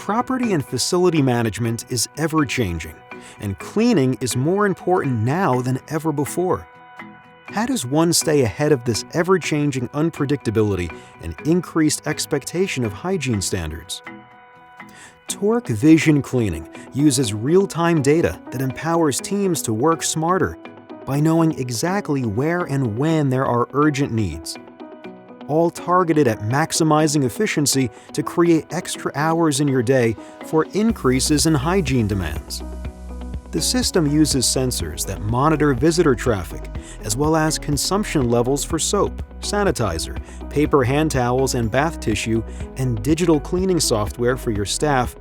Property and facility management is ever-changing, and cleaning is more important now than ever before. How does one stay ahead of this ever-changing unpredictability and increased expectation of hygiene standards? Torque Vision Cleaning uses real-time data that empowers teams to work smarter by knowing exactly where and when there are urgent needs, all targeted at maximizing efficiency to create extra hours in your day for increases in hygiene demands. The system uses sensors that monitor visitor traffic, as well as consumption levels for soap, sanitizer, paper hand towels and bath tissue, and digital cleaning software for your staff.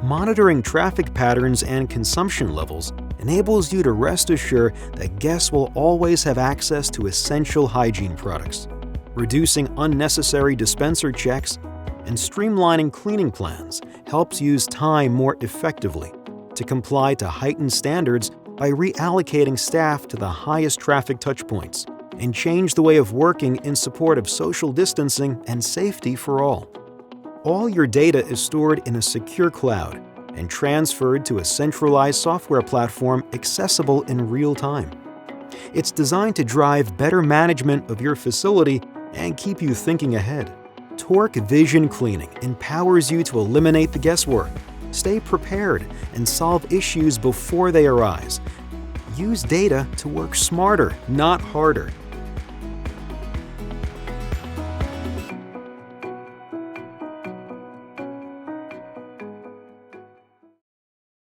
Monitoring traffic patterns and consumption levels enables you to rest assured that guests will always have access to essential hygiene products, reducing unnecessary dispenser checks, and streamlining cleaning plans helps use time more effectively to comply to heightened standards by reallocating staff to the highest traffic touchpoints and change the way of working in support of social distancing and safety for all. All your data is stored in a secure cloud and transferred to a centralized software platform accessible in real time. It's designed to drive better management of your facility and keep you thinking ahead. Torque Vision Cleaning empowers you to eliminate the guesswork, stay prepared, and solve issues before they arise. Use data to work smarter, not harder.